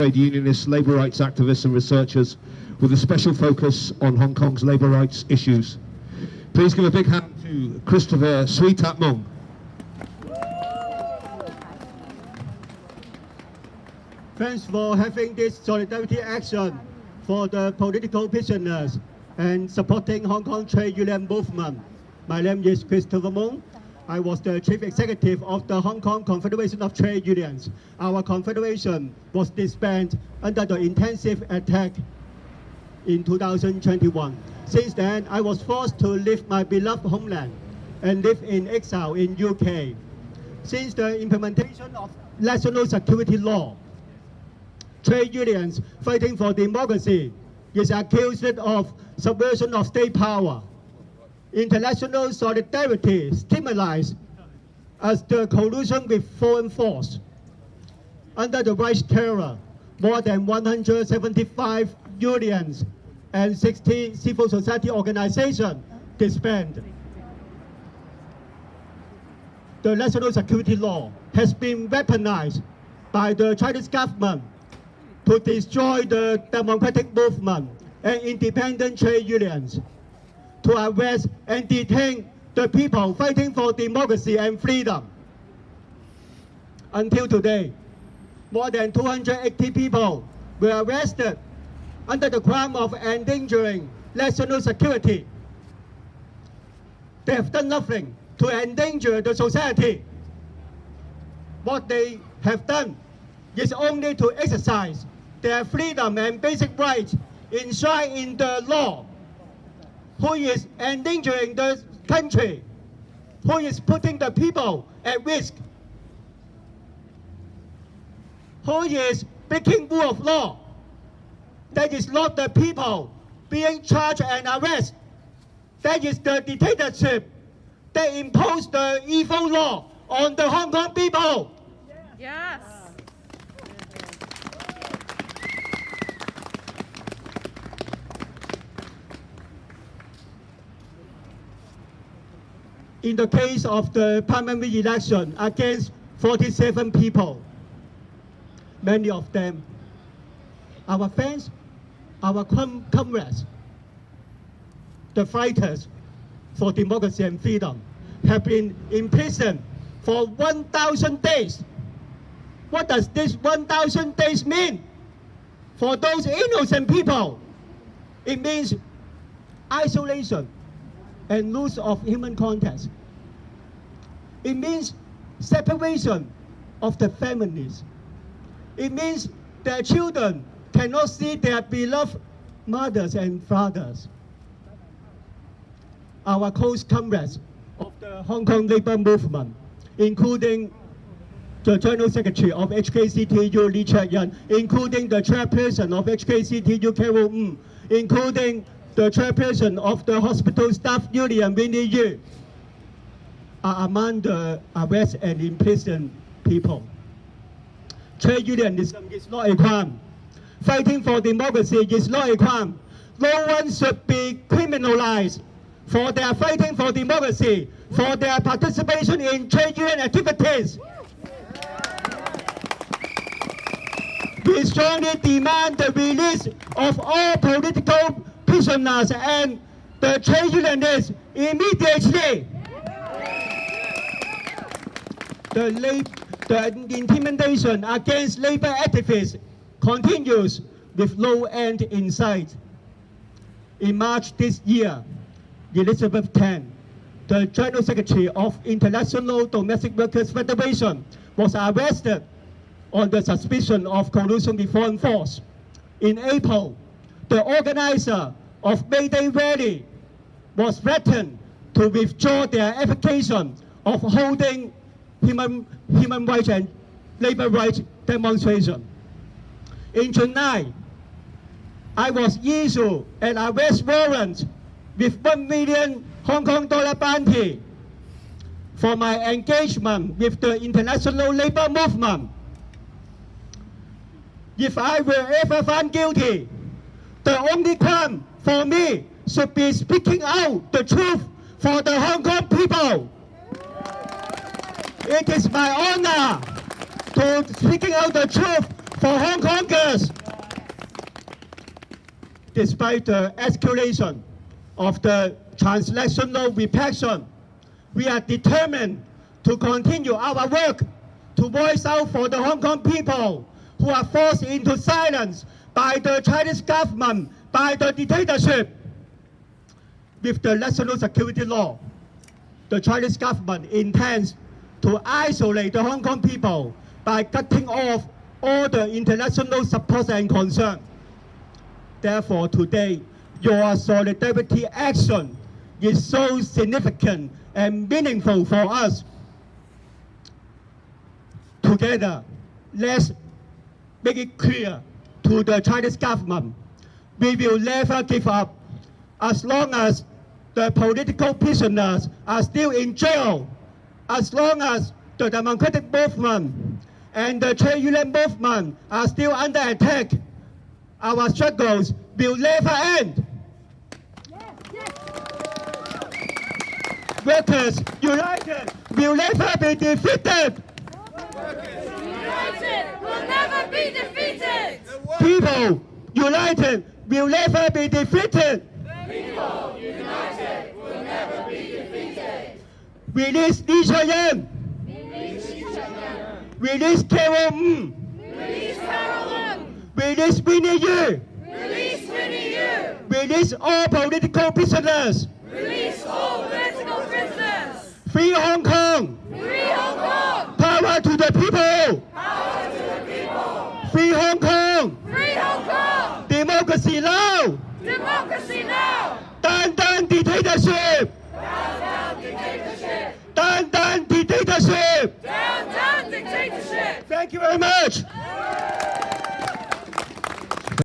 trade unionists, labour rights activists and researchers with a special focus on Hong Kong's labour rights issues. Please give a big hand to Christopher Sweetat Mung. Thanks for having this solidarity action for the political prisoners and supporting Hong Kong trade union movement. My name is Christopher Mung. I was the chief executive of the Hong Kong Confederation of Trade Unions. Our confederation was disbanded under the intensive attack in 2021. Since then, I was forced to leave my beloved homeland and live in exile in UK. Since the implementation of national security law, trade unions fighting for democracy is accused of subversion of state power. International solidarity stimulates as the collusion with foreign force. Under the right terror, more than 175 unions and 60 civil society organizations disbanded. The national security law has been weaponized by the Chinese government to destroy the democratic movement and independent trade unions, to arrest and detain the people fighting for democracy and freedom. Until today, more than 280 people were arrested under the crime of endangering national security. They have done nothing to endanger the society. What they have done is only to exercise their freedom and basic rights enshrined in the law. Who is endangering the country? Who is putting the people at risk? Who is breaking rule of law? That is not the people being charged and arrested. That is the dictatorship that imposed the evil law on the Hong Kong people. Yes. In the case of the parliamentary election against 47 people, many of them, our friends, our comrades, the fighters for democracy and freedom, have been imprisoned for 1,000 days. What does this 1,000 days mean for those innocent people? It means isolation and loss of human contact. It means separation of the families. It means their children cannot see their beloved mothers and fathers. Our close comrades of the Hong Kong Labour Movement, including the General Secretary of HKCTU, Lee Cheuk-yan, including the Chairperson of HKCTU, Carol Ng, including the Chairperson of the Hospital Staff Union, Winnie Yu, are among the arrested and imprisoned people. Trade unionism is not a crime. Fighting for democracy is not a crime. No one should be criminalized for their fighting for democracy, for their participation in trade union activities. We strongly demand the release of all political prisoners and the trade unionists immediately. The intimidation against labor activists continues with no end in sight. In March this year, Elizabeth Tan, the General Secretary of International Domestic Workers Federation, was arrested on the suspicion of collusion with foreign force. In April, the organizer of May Day rally was threatened to withdraw their application of holding human rights and labor rights demonstration. In July, I was issued an arrest warrant with 1 million Hong Kong dollar bounty for my engagement with the international labor movement. If I were ever found guilty, the only crime for me should be speaking out the truth for the Hong Kong people. It is my honor to speaking out the truth For Hong Kongers, despite the escalation of the transnational repression, we are determined to continue our work to voice out for the Hong Kong people who are forced into silence by the Chinese government, by the dictatorship. With the national security law, the Chinese government intends to isolate the Hong Kong people by cutting off all the international support and concern. Therefore, today, your solidarity action is so significant and meaningful for us. Together, let's make it clear to the Chinese government, we will never give up as long as the political prisoners are still in jail, as long as the democratic movement and the trade union movement are still under attack. Our struggles will never end. Workers united will never be defeated. Workers united will never be defeated. People united will never be defeated. People united will never be defeated. Release Lee Cheng-yen. Release Carol Mung. Release Carol. Release Winnie Yu. Release Winnie Yu. Release all political prisoners. Release all political prisoners. Free Hong Kong. Free Hong Kong. Power to the people. Power to the people. Free Hong Kong. Free Hong Kong. Democracy now. Democracy now. Down dictatorship. Down dictatorship. Down dictatorship. Down dictatorship. Thank you very much.